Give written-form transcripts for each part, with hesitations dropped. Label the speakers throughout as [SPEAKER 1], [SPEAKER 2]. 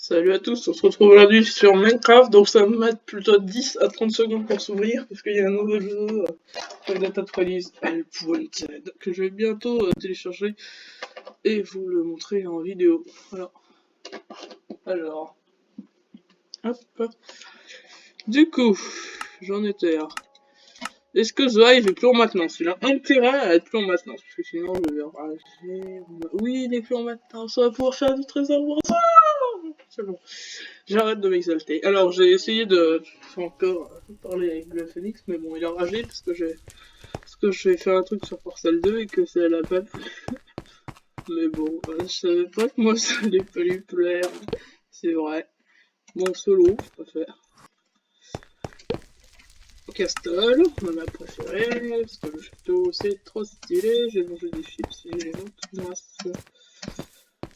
[SPEAKER 1] Salut à tous, on se retrouve aujourd'hui sur Minecraft, donc ça va me mettre plutôt 10 à 30 secondes pour s'ouvrir, parce qu'il y a un nouveau jeu, avec la date release L.Z, que je vais bientôt télécharger et vous le montrer en vidéo. Voilà. Alors, hop. Du coup, j'en étais là. Est-ce que The Hive est plus en maintenance? Il a intérêt à être plus en maintenance, parce que sinon je vais rager. Oui, il est plus en maintenance, on va pouvoir faire du trésor pour ça. C'est bon. J'arrête de m'exalter. Alors, j'ai essayé de encore parler avec le Phoenix, mais bon, il a ragé parce que j'ai fait un truc sur Parcelle 2 et que c'est à la peine. Mais bon, je savais pas que moi ça allait pas lui plaire. C'est vrai. Bon, solo, je préfère. Castle, ma préférée, parce que le château c'est trop stylé. J'ai mangé des chips et j'ai honte. Grâce.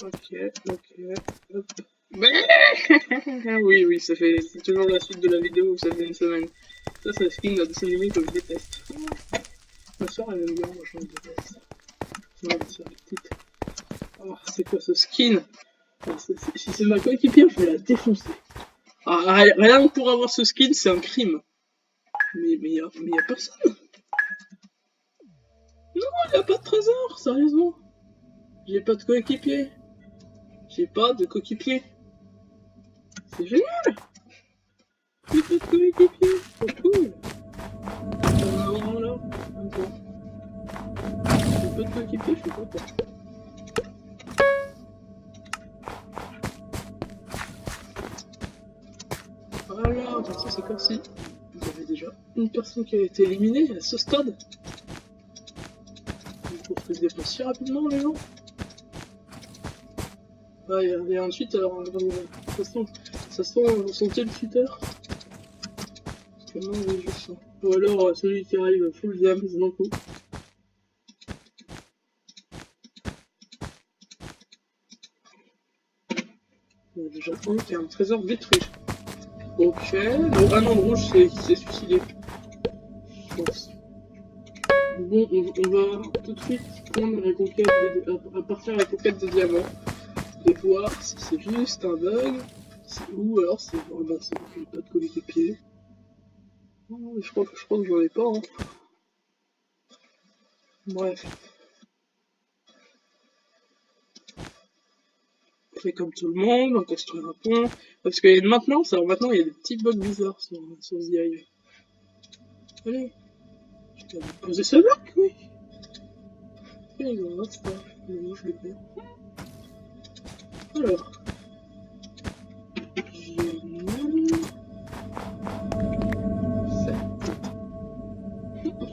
[SPEAKER 1] Ok, hop. Oui, c'est toujours la suite de la vidéo où ça fait une semaine. Ça, c'est le skin d'un dessin animé que je déteste. Ma soeur, elle aime bien, moi je le déteste. Non, ma soeur est petite. Oh, c'est quoi ce skin? Si c'est ma coéquipière, je vais la défoncer. Ah, rien que pour avoir ce skin, c'est un crime. Mais y a personne. Non, y a pas de trésor, sérieusement. J'ai pas de coéquipier. C'est génial. J'ai pas de coéquipier, c'est cool. Voilà, un peu. J'ai pas de coéquipier, je suis content. Voilà, donc ça c'est comme si il y avait déjà une personne qui a été éliminée à ce stade. Il faut se déplacer si rapidement les gens. Ouais, et ensuite, alors, de toute façon, ça sent, vous sentez le cheater? Parce que non, oui, je sens. Ou alors celui qui arrive full damage d'un coup. Il y a déjà un qui a un trésor détruit. Ok, donc un an de rouge qui s'est suicidé. Je pense. Bon, on va tout de suite prendre la conquête à partir de la conquête des diamants et voir si c'est juste un bug ou alors c'est vraiment ça, j'ai pas de coéquipier. Non, mais je crois que j'en ai pas. Hein. Bref. On fait comme tout le monde, on construit un pont. Parce qu'il y a une maintenance, alors maintenant il y a des petits bugs bizarres sur The Hive. Allez, je vais poser ce bloc, oui. Et il en reste pas, mais moi je le perds. Alors.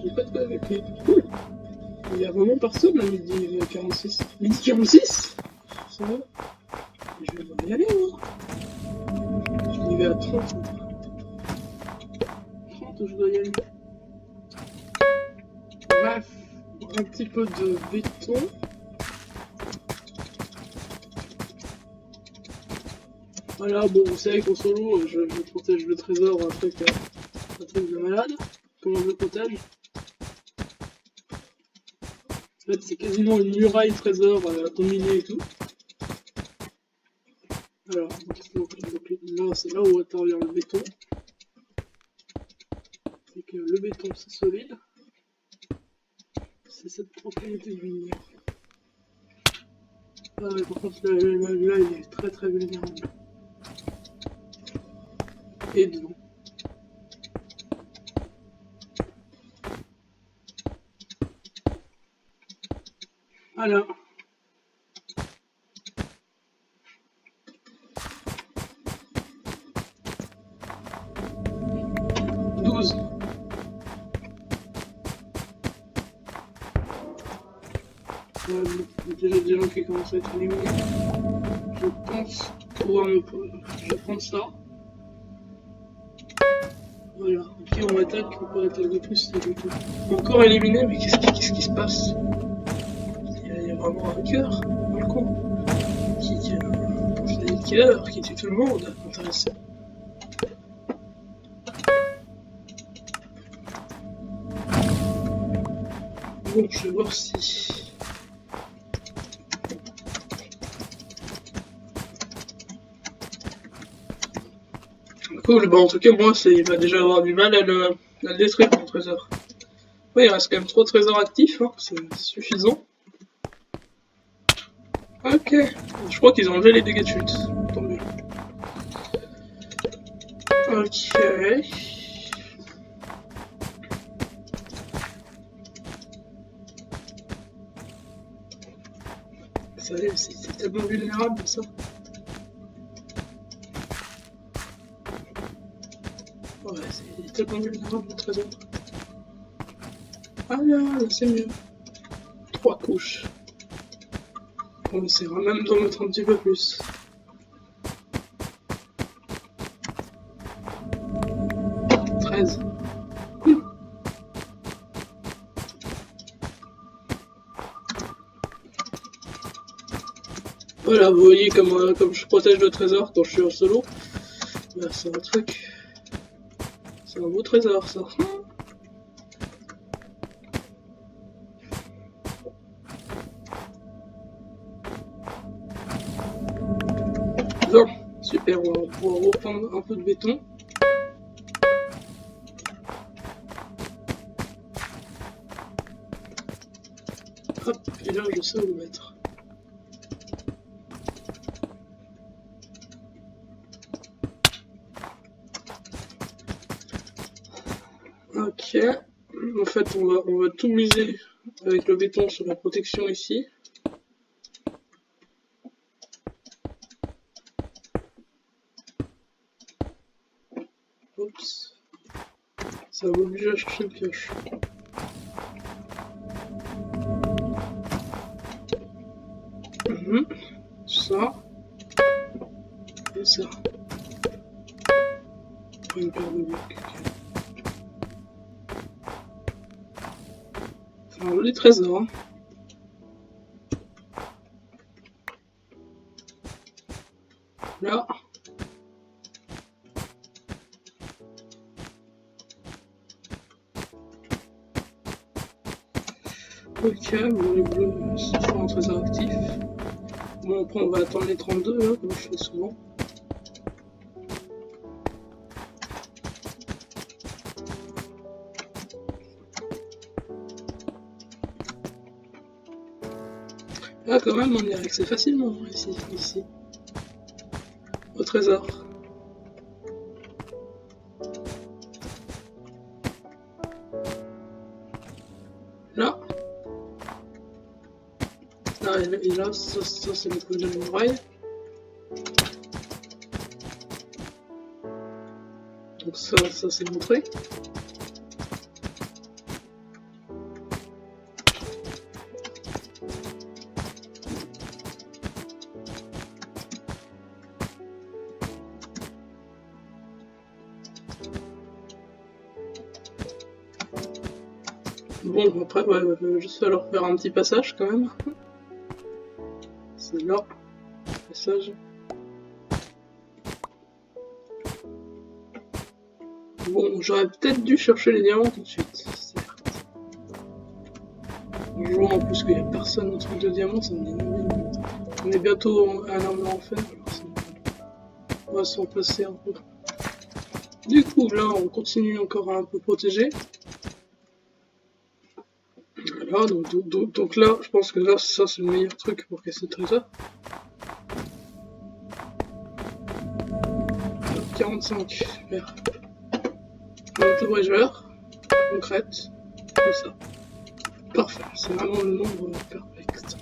[SPEAKER 1] J'ai pas de quoi avec lui. Cool. Il y a vraiment personne à midi 46. Midi 46? Ça va? Je vais devoir y aller, moi. Je vais à 30. 30, je dois y aller. Bref, un petit peu de béton. Voilà, bon, vous savez qu'en solo, je protège le trésor, un truc de malade. Comment je le protège? En fait, c'est quasiment une muraille trésor combinée et tout. Alors, donc là, c'est là où intervient le béton. C'est que le béton, c'est solide. C'est cette propriété du minier. Ah ouais, par contre, là, il est très très vulnérable. Et dedans. Voilà. Déjà des gens qui commencent à être éliminés. Je pense pouvoir je vais prendre ça. Voilà, ok on m'attaque, on peut attaquer plus, c'est du tout. Encore éliminé, mais qu'est-ce qui se passe? Il y a vraiment un cœur dans le coin qui est le killer, qui tue tout le monde. Intéressant. Bon, je vais voir si... Cool, bah en tout cas moi il va déjà avoir du mal à le détruire mon trésor. Oui, il reste quand même 3 trésors actifs, hein, c'est suffisant. Ok, je crois qu'ils ont enlevé les dégâts de chute, tant mieux. Ok. Sérieux, c'est tellement vulnérable ça. Ouais, c'est tellement vulnérable le trésor. Ah là, c'est mieux. 3 couches. On essaiera même d'en mettre un petit peu plus. « 13. Voilà, vous voyez comme je protège le trésor quand je suis en solo. Là, c'est un truc. C'est un beau trésor, ça. Bon, super, on va pouvoir reprendre un peu de béton. Hop, et là, je sais où le mettre. Ok, en fait on va tout miser avec le béton sur la protection ici. Oups, ça va obliger à chercher le pioche. Ça, et ça. Une paire de blocs. C'est un joli trésor. Hein. Là. Ok, bon les bleus, c'est pas un trésor actif. Bon après on va attendre les 32 là, comme je fais souvent. Là quand même on y a accès facilement ici. Au trésor. Là. Là et là, ça c'est le coup de la muraille. Donc ça c'est montré. Bon, après, ouais, il va juste falloir faire un petit passage quand même. C'est là, passage. Bon, j'aurais peut-être dû chercher les diamants tout de suite, certes. En jouant en plus qu'il n'y a personne dans le truc de diamants, ça me dit non. On est bientôt à l'armure en fer, alors on va s'en passer un peu. Du coup, là, on continue encore à un peu protéger. Voilà, donc là, je pense que là, ça c'est le meilleur truc pour casser le trésor. 45, super. L'auto-bridgeur, concrète, comme ça. Parfait, c'est vraiment le nombre perfect.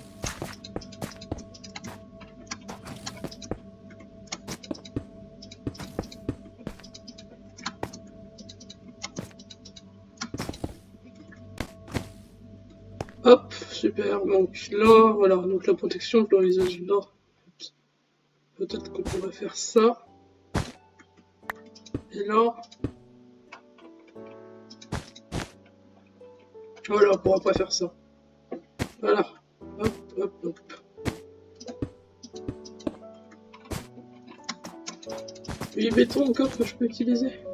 [SPEAKER 1] Hop, super, donc là, voilà, donc la protection, je l'envisage là. Peut-être qu'on pourrait faire ça. Et là... Voilà, on pourra pas faire ça. Voilà. Hop, hop, hop. Et béton encore que je peux utiliser.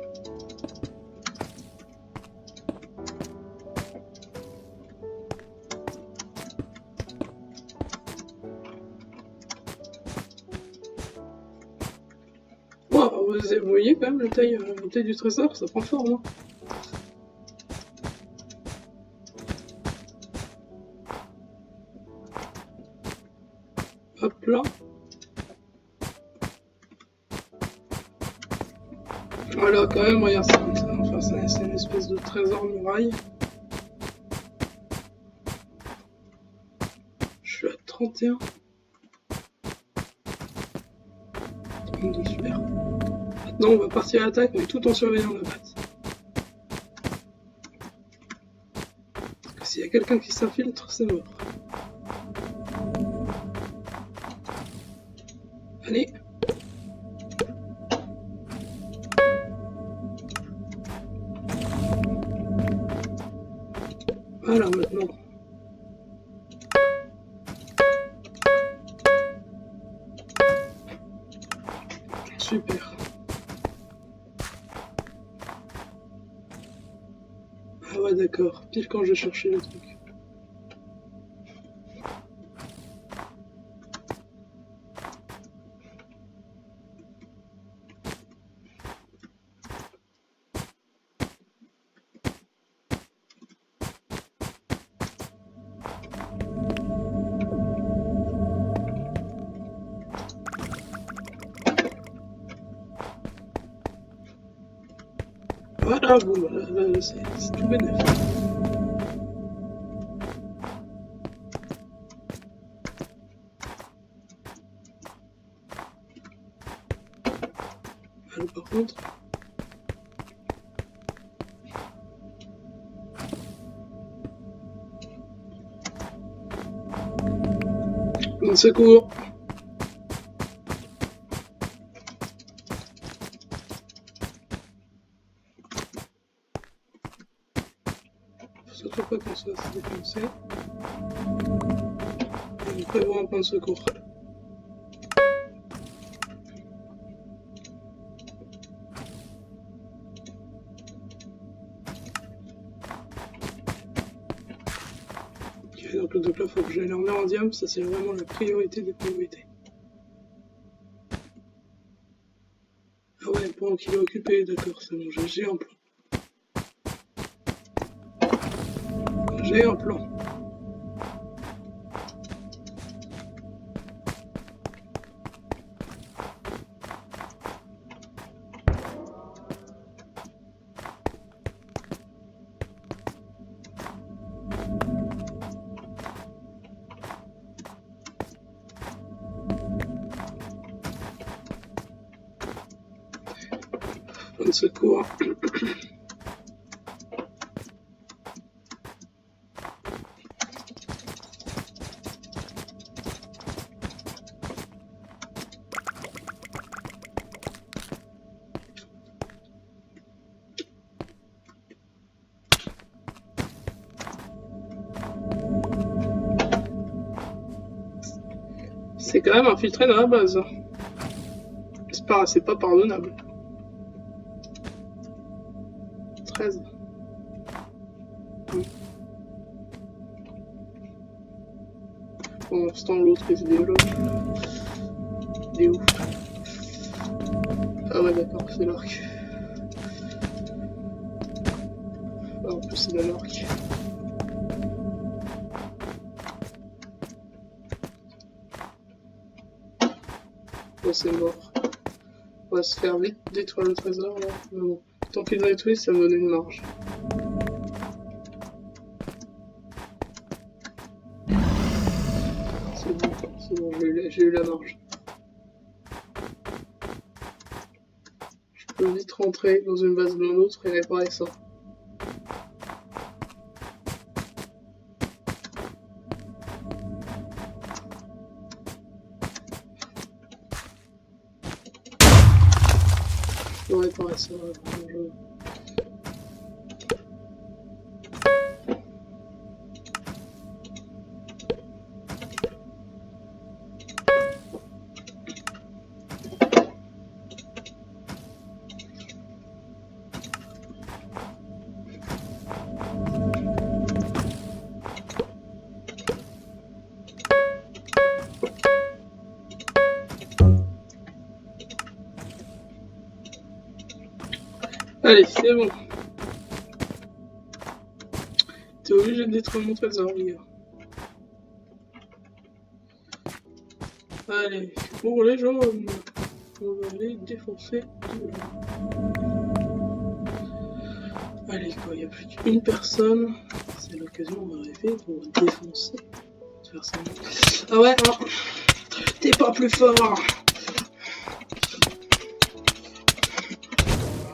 [SPEAKER 1] Waouh, vous voyez quand même la taille du trésor, ça prend forme. Hein. Hop là. Voilà, quand même, regarde, c'est une espèce de trésor muraille. Je suis à 31. 32, super. Maintenant, on va partir à l'attaque, mais tout en surveillant la base. Parce que s'il y a quelqu'un qui s'infiltre, c'est mort. Allez. Voilà, maintenant. Super. Ah ouais, d'accord. Pile quand j'ai cherché le truc. Voilà, bon, bah, là c'est tout bénef. Alors, par contre... Bon secours. Surtout pas qu'on soit assez défoncé. Et on prévoit un point de secours. Ok, donc le là, faut que j'aille leur mettre en diam, ça c'est vraiment la priorité des priorités. Ah ouais, pendant qu'il est occupé, d'accord, c'est bon, j'ai un plan. J'ai un plan. Point de secours. C'est quand même infiltré dans la base. C'est pas pardonnable. 13. Pour l'instant, l'autre il se développe. Il est où? Ah ouais, d'accord, c'est l'arc. Ah, en plus, c'est l'arc. Oh, c'est mort. On va se faire vite détruire le trésor là. Mais bon, tant qu'il le détruit, ça me donne une marge. C'est bon, j'ai eu la marge. Je peux vite rentrer dans une base de l'autre et réparer ça. Je peux réparer ça. Allez, c'est bon. T'es obligé de détruire mon trésor, les gars. Allez, pour les jaunes, on va les défoncer. Allez, quoi, il n'y a plus qu'une personne. C'est l'occasion de rêver, on va défoncer. Ah ouais, non. T'es pas plus fort.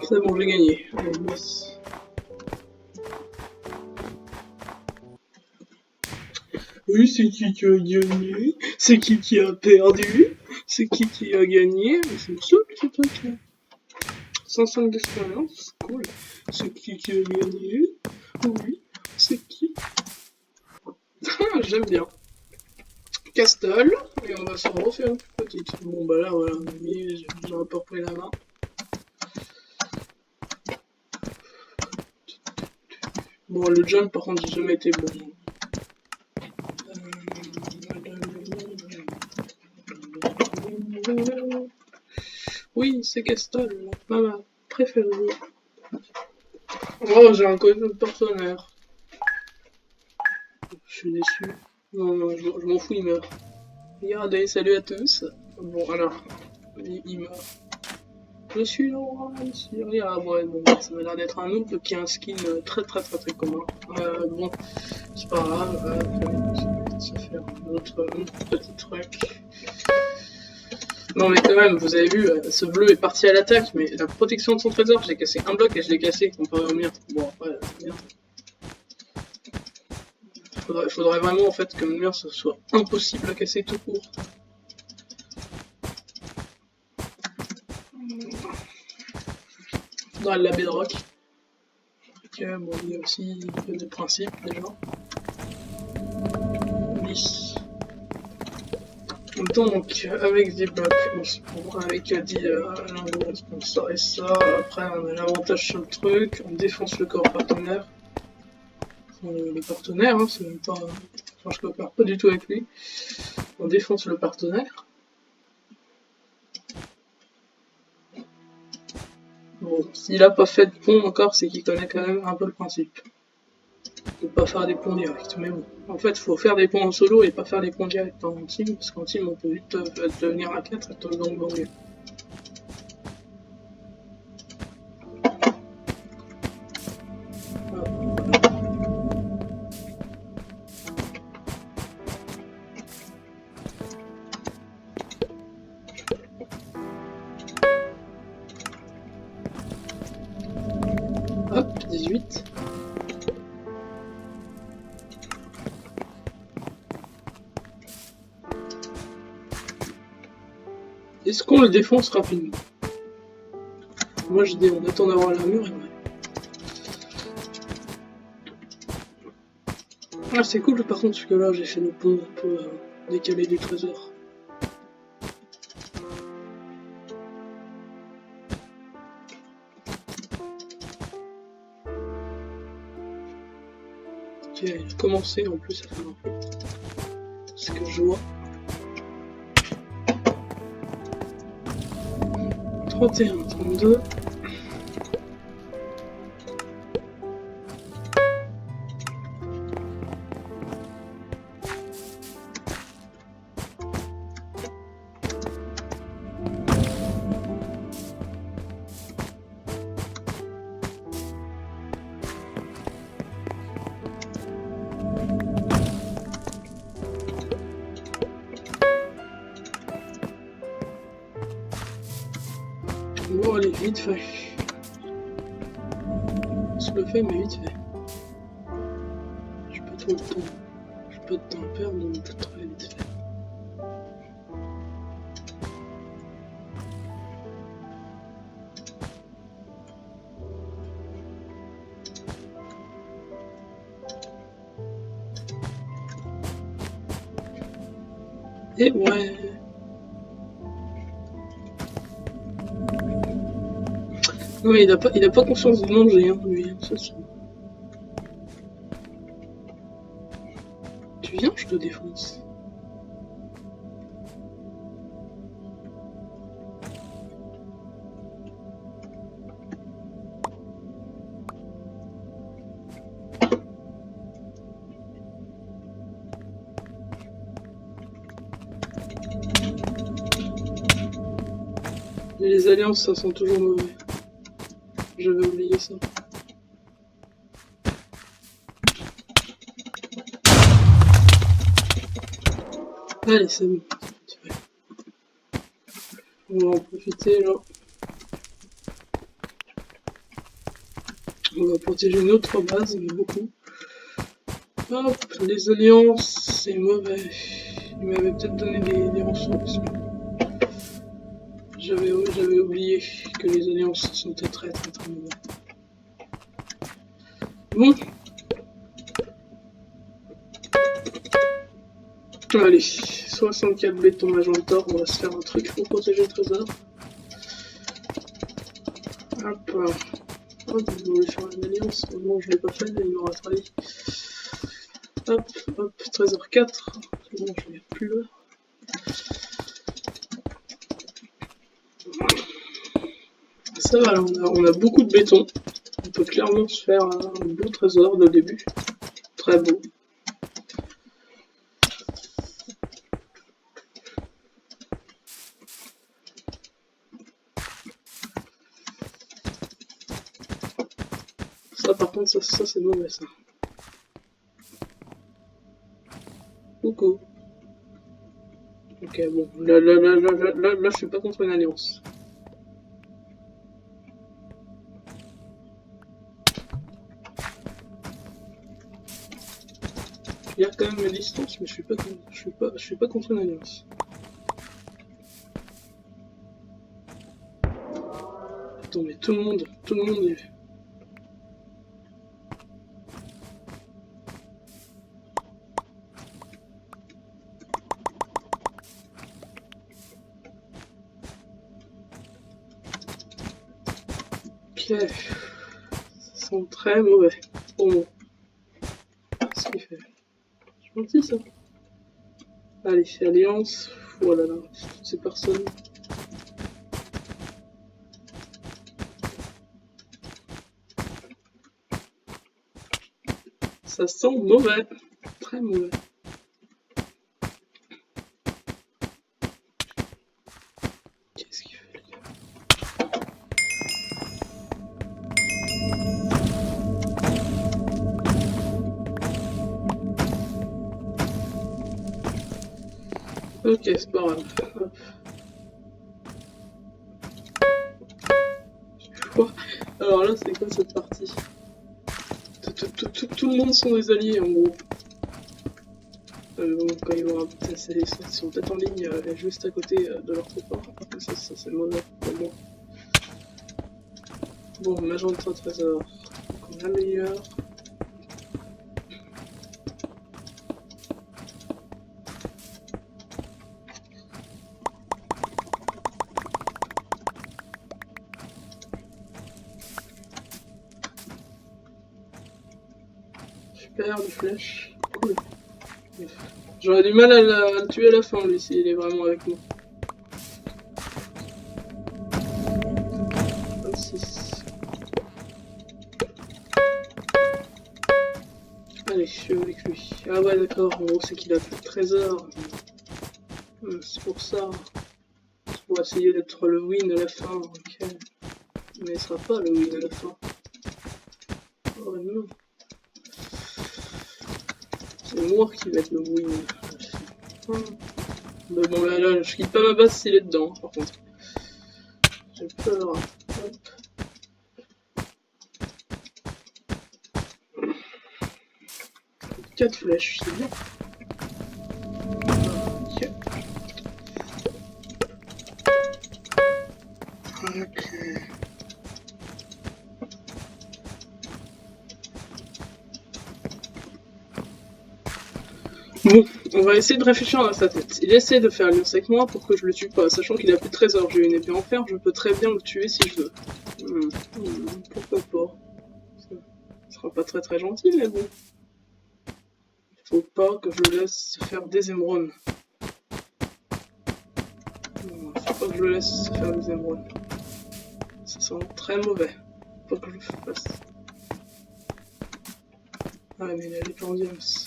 [SPEAKER 1] C'est bon, j'ai gagné. Allez, yes. Oui, c'est qui a gagné? C'est qui a perdu? C'est qui a gagné? C'est le seul ce truc là. 505 d'expérience, cool. C'est qui a gagné? Oui, c'est qui? J'aime bien. Castle, et on va s'en refaire une plus petite. Bon bah là voilà, j'aurais pas pris la main. Bon, le jump par contre j'ai jamais été bon. Oui, c'est Castle, ma préférée. Oh, j'ai un code partenaire. Je suis déçu. Non, je m'en fous, il meurt. Regardez, salut à tous. Bon, alors, il meurt. Je suis Laura, ah ouais, bon, ça m'a l'air d'être un noob qui a un skin très commun. Bon, c'est pas grave, ça fait un autre petit truc. Non mais quand même, vous avez vu, ce bleu est parti à l'attaque, mais la protection de son trésor, j'ai cassé un bloc et je l'ai cassé comparé au mien. Bon, après, merde. Faudrait vraiment en fait que le mien ce soit impossible à casser tout court. Faudrait la bedrock. Ok, bon, il y a aussi un peu de principe déjà. Oui. Donc, avec des blocs, on se prend avec 10 lingots, on prend ça et ça. Après, on a l'avantage sur le truc, on défonce le corps partenaire. Enfin, le partenaire, hein, c'est même pas. Enfin, je coopère pas du tout avec lui. On défonce le partenaire. Bon, s'il a pas fait de pont encore, c'est qu'il connaît quand même un peu le principe. De pas faire des ponts directs, mais bon. En fait, faut faire des ponts en solo et pas faire des ponts directs en team, parce qu'en team, on peut vite devenir à 4 et te bang bang. Hop, 18. Est-ce qu'on le défonce rapidement? Moi je dis on attend d'avoir l'armure et ouais. Ah c'est cool par contre parce que là j'ai fait le pont un peu décalé du trésor. Ok, il a commencé en plus à faire un peu. Ce que je vois. 31, 32. Bon allez, vite fait. On se le fait mais vite fait. J'ai pas trop de temps. J'ai pas de temps à perdre donc très vite fait. Et ouais. Non mais il a pas conscience de manger, hein, lui, ça c'est... Tu viens, je te défonce. Les alliances, ça sent toujours mauvais. J'avais oublié ça. Allez, c'est bon. On va en profiter là. On va protéger notre base, mais beaucoup. Hop, les alliances, c'est mauvais. Il m'avait peut-être donné des ressources. J'avais oublié que les alliances sont très mauvais. Bon. Allez, 64 béton magenta, on va se faire un truc pour protéger le trésor. Hop. Oh, je voulais faire une alliance, bon je l'ai pas fait, il m'aura trahi. Hop, hop, trésor 4. C'est bon, je n'ai plus là. Ça va, là, on a beaucoup de béton. On peut clairement se faire un beau trésor de début. Très beau. Ça par contre, ça c'est mauvais ça. Coucou. Ok, bon, là, je suis pas contre une alliance. Je garde quand même mes distances, mais je suis pas contre une alliance. Attends, mais tout le monde est... Ok, ça sent très mauvais pour moi. Qu'est-ce qu'il fait? C'est gentil ça. Allez, alliance. Voilà, là, toutes ces personnes. Ça sent mauvais, très mauvais. Qu'est-ce qu'il fait, les gars? Ok, c'est pas grave. Hop. Alors là, c'est quoi cette partie? Tout le monde sont des alliés en gros. Bon, quand ils vont ils sont peut-être en ligne juste à côté de leur copain. Ça c'est mauvais pour moi. Bon, magenta trésor. Donc on améliore. Super, des flèches. Cool. J'aurais du mal à le tuer à la fin, lui, s'il est vraiment avec moi. 26. Allez, je suis avec lui. Ah ouais, d'accord, en gros, c'est qu'il a plus de trésor. C'est pour ça. C'est pour essayer d'être le win à la fin, ok. Mais il sera pas le win à la fin. Oh non. C'est moi qui vais être le win. Mais bon, là, je quitte pas ma base s'il est dedans, par contre. J'ai peur. Hop. Quatre flèches, c'est bien. Ok. Ok. Bon, on va essayer de réfléchir dans sa tête. Il essaie de faire alliance avec moi pour que je le tue pas, sachant qu'il a plus de trésor. J'ai une épée en fer, je peux très bien le tuer si je veux. Pourquoi pas? Ça sera pas très gentil, mais bon. Faut pas que je le laisse faire des émeraudes. Faut pas que je le laisse faire des émeraudes. Ça sent très mauvais. Faut pas que je le fasse. Ah mais il a les ambiance.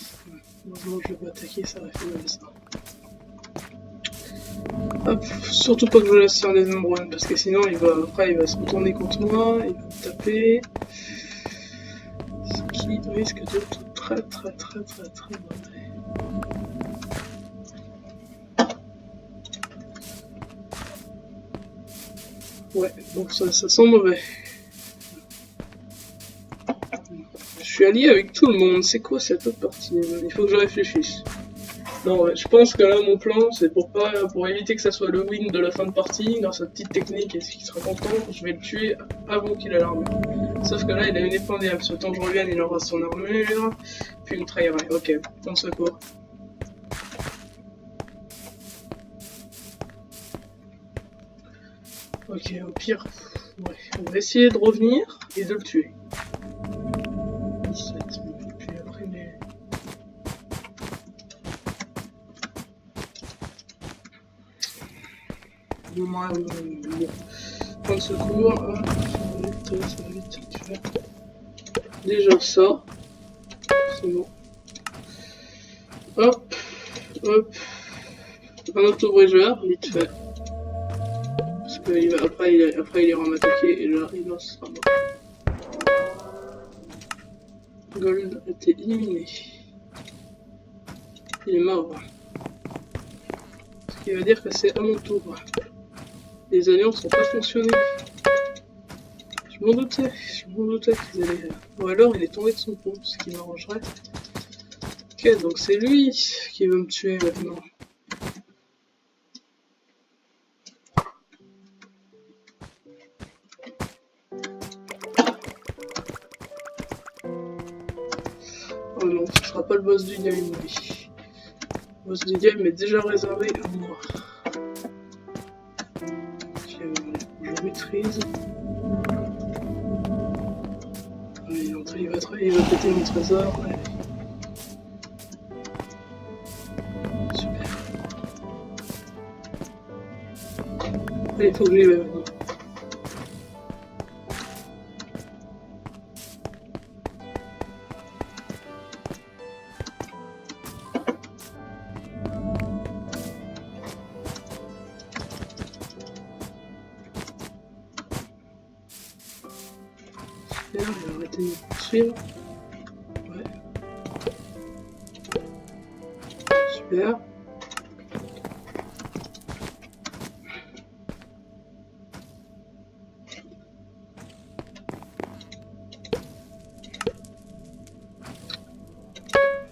[SPEAKER 1] Heureusement que je vais pas attaquer, ça aurait fait mal ça. Hop, surtout pas que je laisse faire des number one, parce que sinon après il va se retourner contre moi, il va me taper. Ce qui risque d'être très mauvais. Ouais, donc ça sent mauvais. Je suis allié avec tout le monde, c'est quoi cette autre partie? Il faut que je réfléchisse. Non, ouais, je pense que là, mon plan, c'est pour éviter que ça soit le win de la fin de partie, dans sa petite technique, et ce qui sera content, je vais le tuer avant qu'il ait l'armure. Sauf que là, il a une épée indiable, ce temps que je revienne, il aura son armure, puis il me trahirait. Ok, on se court. Ok, au pire, ouais, on va essayer de revenir et de le tuer. 17, puis après les... Bon, point de secours, ça va vite, tu vois. Déjà ça, c'est bon. Hop, hop, un auto-bridgeur, vite fait. Parce que après il ira m'attaquer et là il en sera mort. Gold a été éliminé. Il est mort. Ce qui veut dire que c'est à mon tour. Les alliances n'ont pas fonctionné. Je m'en doutais qu'ils allaient... Ou alors il est tombé de son pont, ce qui m'arrangerait. Ok, donc c'est lui qui veut me tuer maintenant. Oh non, ce sera pas le boss du game, lui. Le boss du game est déjà réservé à moi. Je maîtrise. Il va péter mon trésor. Ouais. Super. Allez, il faut que j'y aille maintenant. Super, je vais arrêter de me poursuivre. Ouais. Super.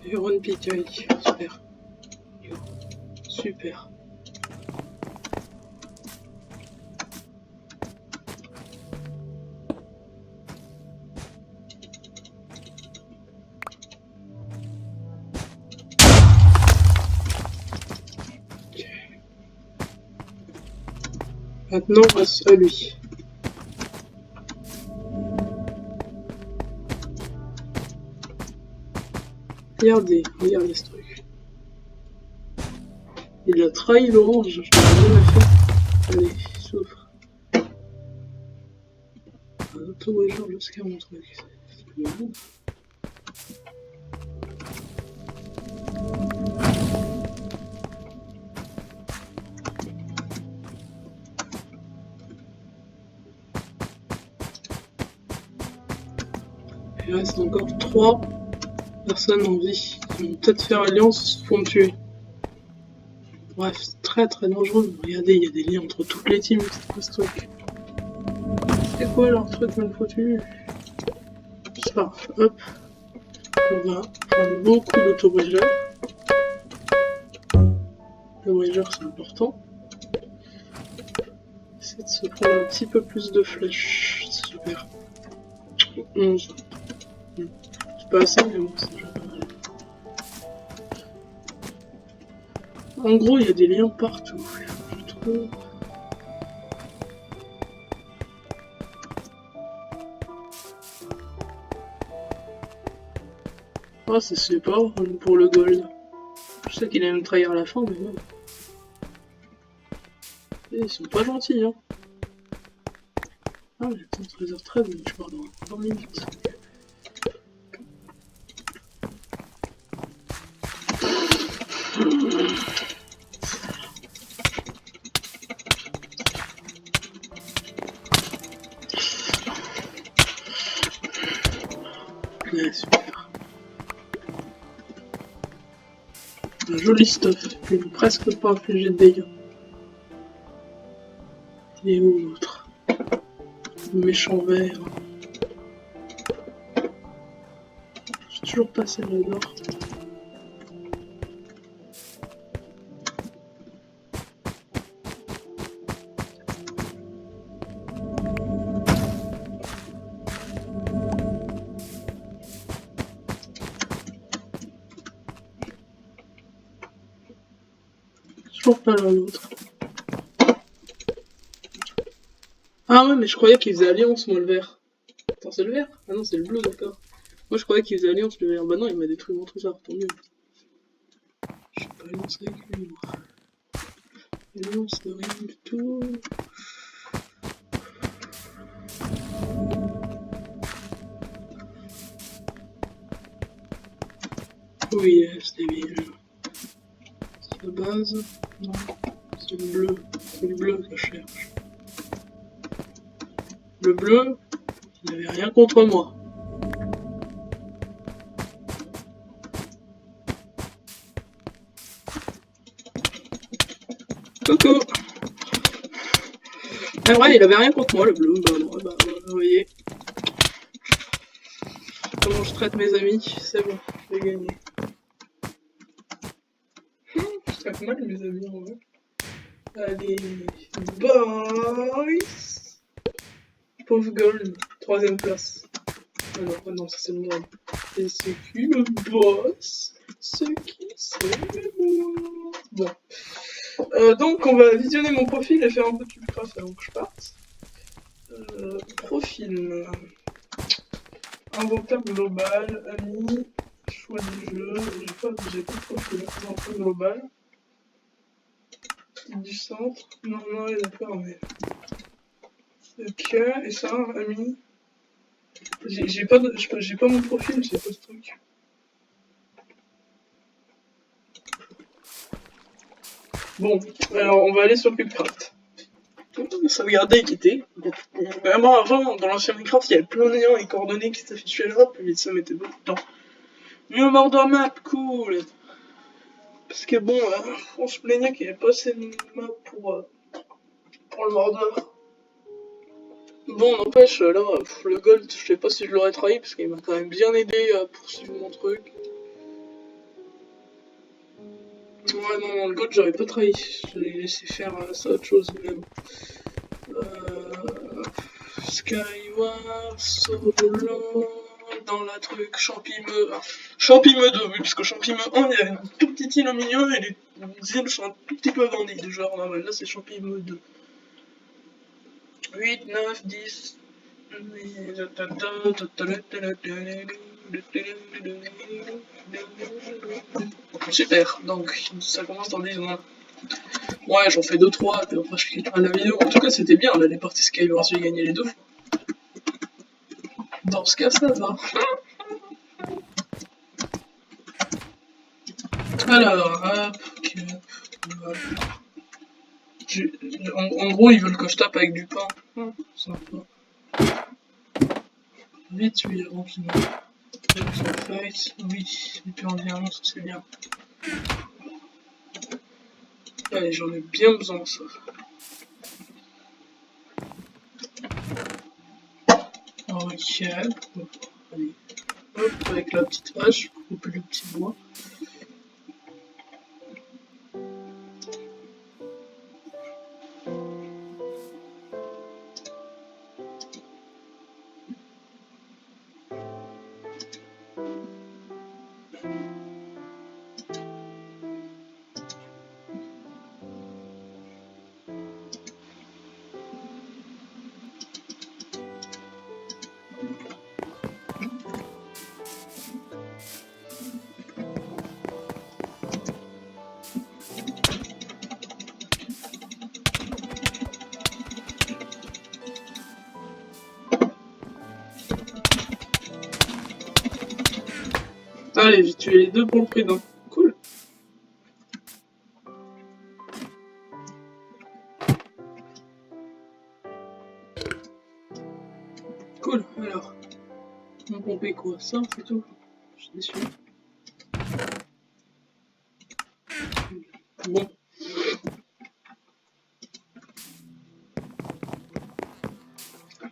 [SPEAKER 1] Huron Picai, super. Super. Maintenant, passe à lui. Regardez ce truc. Il a trahi l'orange, je l'ai jamais fait. Allez, souffre. Un auto-bridgeur jusqu'à mon truc. C'est pas bon. Il reste encore 3 personnes en vie qui vont peut-être faire alliance pour me tuer. Bref, c'est très dangereux. Regardez, il y a des liens entre toutes les teams. C'est quoi ce truc? C'est quoi leur truc mal foutu? Ça, hop. On va prendre beaucoup d'auto-bridgeurs. Le bridger c'est important. Essayer de se prendre un petit peu plus de flèches. C'est super. 11. C'est pas assez, mais bon, c'est déjà pas mal. En gros, il y a des liens partout. Je trouve. Ah, c'est super pour le gold. Je sais qu'il a même trahir à la fin, mais bon. Et ils sont pas gentils, hein. Ah, mais attends, 13h13, donc je pars dans 20 minutes. Ouais, super. Un joli stuff qui ne presque pas infligé de dégâts. Et où l'autre? Le méchant vert. J'ai toujours pas celle-là d'or. Toujours pas l'un l'autre. Ah ouais, mais je croyais qu'ils faisaient alliance, moi, le vert. Attends, c'est le vert? Ah non, c'est le bleu, d'accord. Moi, je croyais qu'ils faisaient alliance, le vert. Bah non, il m'a détruit mon trésor, tant mieux. Je suis pas alliance avec lui, moi. Alliance de rien du tout. Oui, c'était bien. C'est la base? Non, c'est le bleu. C'est le bleu que je cherche. Le bleu, il n'avait rien contre moi. Coucou! Ah ouais, il avait rien contre moi, le bleu. Bah non, bah vous voyez. Comment je traite mes amis, c'est bon, j'ai gagné. Je traite mal mes amis en vrai. Allez, boys! Pauvre Gold, 3ème place. Ah non, ça c'est le monde. Et c'est qui le boss? C'est qui c'est le bon. Donc on va visionner mon profil et faire un peu de craft avant que je parte. Profil. Inventaire global, amis, choix du jeu, j'ai pas de profil, inventaire global. Du centre, non, d'accord, mais... Ok, et ça, amis. J'ai pas mon profil, j'ai pas ce truc. Bon, alors on va aller sur Cubecraft. Sauvegarder et quitter. Bon, vraiment avant, dans l'ancien Minecraft, il y avait plein de liens et coordonnées qui s'affichaient là, puis ça mettait beaucoup de temps. Mieux Mordor Map, cool. Parce que bon, on se plaignait qu'il n'y avait pas assez de map pour le Mordor. Bon, n'empêche, là, le Gold, je sais pas si je l'aurais trahi, parce qu'il m'a quand même bien aidé à poursuivre mon truc. Ouais, non, le Gold, j'aurais pas trahi. Je l'ai laissé faire ça autre chose, même. Skyward, Solo, dans la truc, Champimeux 2, oui, parce que Champimeux 1, il y avait une tout petite île au milieu, et les îles sont un tout petit peu agrandies, de genre normal. Là, c'est Champimeux 2. 8, 9, 10... Super, donc ça commence dans 10 secondes. Ouais, j'en fais 2-3, puis après je quitterai la vidéo. En tout cas, c'était bien, là, les parties Skywars, j'ai gagné les 2 fois. Dans ce cas, ça va. Alors, hop, ok. En gros, ils veulent que je tape avec du pain. Sympa. Vite, oui, avant qu'il meure. Oui, et puis environ, ça c'est bien. Allez, j'en ai bien besoin, ça. Ok. Allez. Hop, avec la petite hache, pour couper le petit bois. Allez, j'ai tué les 2 pour le prix d'un. Cool. Cool, alors. On pompait quoi? Ça, c'est tout. Je suis déçu. Bon.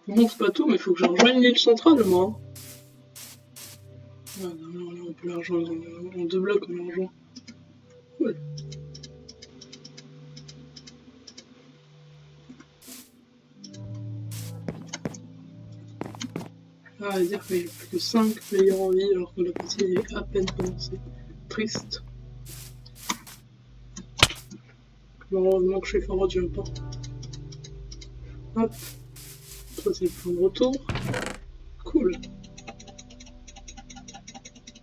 [SPEAKER 1] Bon, c'est pas tout, mais il faut que je rejoigne l'île centrale, moi. Ah, non, là, on peut la rejoindre en 2 blocs, on la rejoint. Cool. Ah, à dire qu'il n'y a plus que 5 players en vie alors que la partie est à peine commencée. Triste. Malheureusement que je suis fort au jump. Hop. Ça c'est le point de retour. Cool.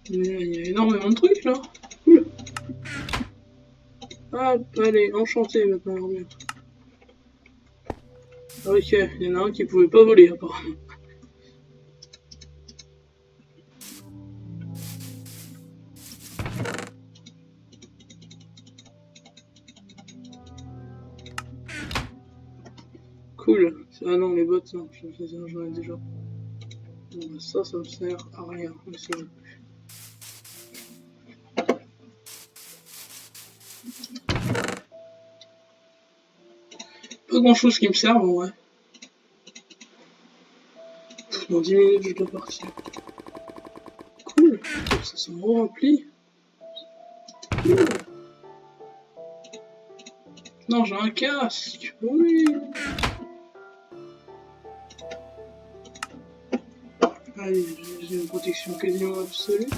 [SPEAKER 1] Mais il y a énormément de trucs là. Cool. Hop, allez, enchanté maintenant l'armure. Ok, il y en a un qui pouvait pas voler apparemment. Cool. Ah non, les bottes, non, j'en ai déjà. Bon, bah, ça me sert à rien. Mais c'est bon. Pas grand chose qui me serve en vrai. Dans 10 minutes, je dois partir. Cool. Ça s'est rempli. Cool. Non, j'ai un casque. Oui. Allez, j'ai une protection quasiment absolue.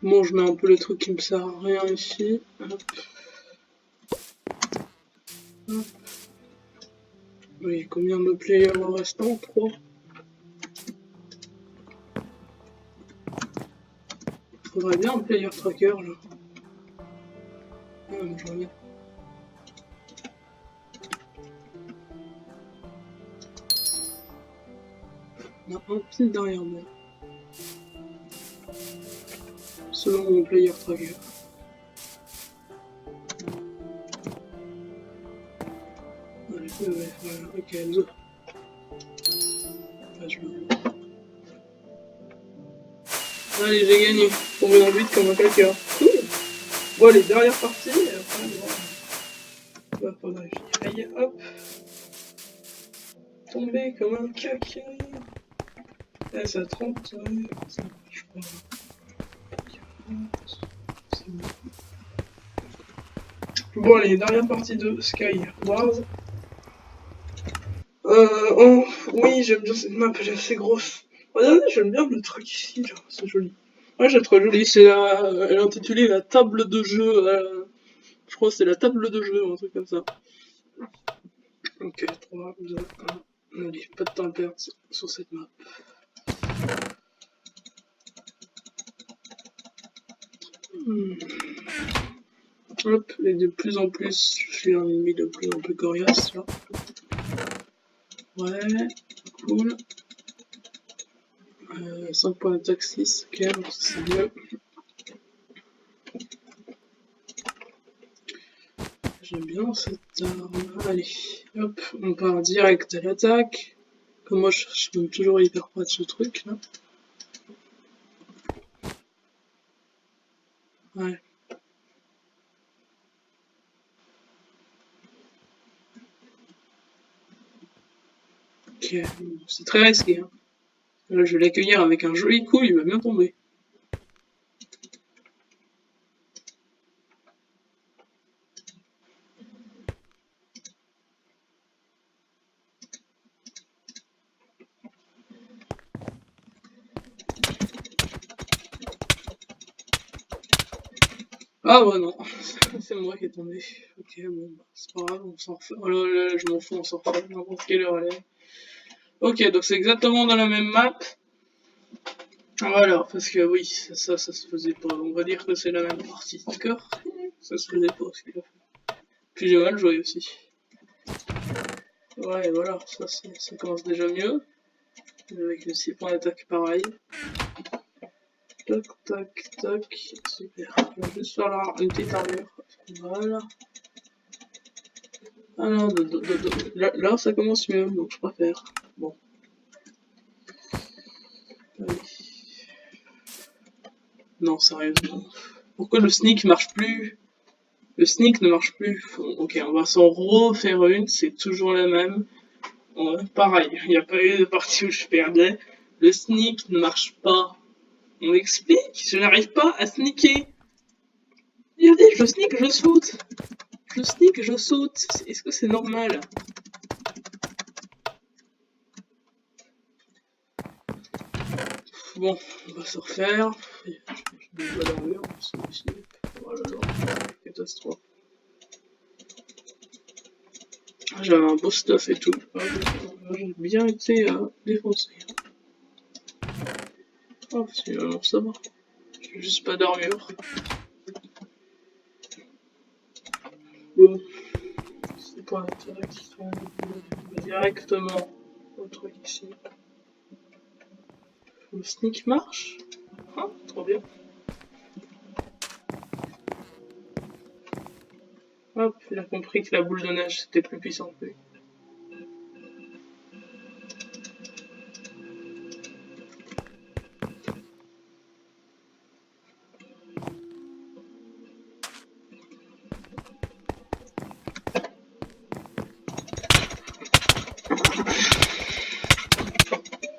[SPEAKER 1] Bon, je mets un peu le truc qui me sert à rien ici. Hop. Hop. Oui, combien de players restant? 3. Faudrait bien un player tracker là. Ah, mais j'en ai. On a un petit derrière moi. Selon mon player tracker. Ouais, voilà, ok, 2. Ah, je me... Allez, j'ai gagné. Tombé dans le vide comme un caca. Cool. Bon, allez, dernière partie. Et après, bon. Hop, on a aïe, hop. Tombé comme un caca. Ah, ça 30, ouais. Ça marche pas. Bon, allez, dernière partie de Skywars. Oh, oui, j'aime bien cette map, elle est assez grosse. Regardez, j'aime bien le truc ici, là, c'est joli. Ouais, j'ai trouvé joli, c'est elle est intitulée la table de jeu, je crois que c'est la table de jeu, un truc comme ça. Ok, 3, 2, 1, allez, pas de temps à perdre sur cette map. Hop, et de plus en plus, je suis un ennemi de plus en plus coriace, là. Ouais, cool. 5 points d'attaque 6, ok, donc c'est mieux. J'aime bien cette arme. Allez, hop, on part direct à l'attaque. Comme moi, je suis même toujours hyper près de ce truc là. Ouais. Ok, c'est très risqué. Hein. Là, je vais l'accueillir avec un joli coup, il va bien tomber. Ah ouais, non, c'est moi qui est tombé. Ok, bon, bah, c'est pas grave, on s'en refait. Oh là là, je m'en fous, on s'en refait n'importe quelle heure elle est. Ok, donc c'est exactement dans la même map. Voilà, parce que oui, ça se faisait pas. On va dire que c'est la même partie, d'accord? Ça se faisait pas ce qu'il a fait. Puis j'ai mal joué aussi. Ouais, voilà, ça commence déjà mieux. Avec le 6 points d'attaque pareil. Tac, tac, tac. Super. Je vais juste faire là une petite armure. Voilà. Ah non, là, ça commence mieux, donc je préfère. Bon. Allez. Non, sérieusement. Pourquoi le sneak marche plus? Le sneak ne marche plus. Ok, on va s'en refaire une, c'est toujours la même. Pareil, il n'y a pas eu de partie où je perdais. Le sneak ne marche pas. On m'explique, je n'arrive pas à sneaker. Regardez, je sneak, je saute. Je sneak, je saute. Est-ce que c'est normal? Bon, on va se refaire. Je vais dormir, celui-ci. Oh là là, catastrophe. J'avais un beau stuff et tout. J'ai bien été défoncé. Oh, finalement ça va. Je vais juste pas dormir. Bon, c'est pas intéressant. Directement au truc ici. Le sneak marche. Ah, trop bien. Hop, il a compris que la boule de neige c'était plus puissant que lui.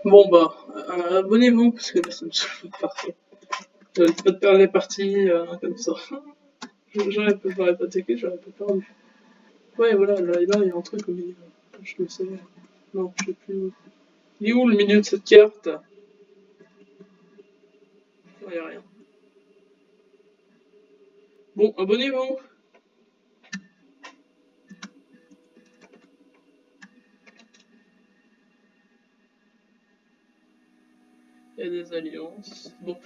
[SPEAKER 1] Bon bah, abonnez-vous parce que là ça me saoule de partir. J'arrête pas de perdre les parties comme ça. J'aurais pas attaqué, j'aurais pas perdu. Ouais, voilà, là, il y a un truc au milieu. Je le sais. Non, je sais plus. Il est où le milieu de cette carte? Il n'y a rien. Bon, abonnez-vous. Il y a des alliances. Bon.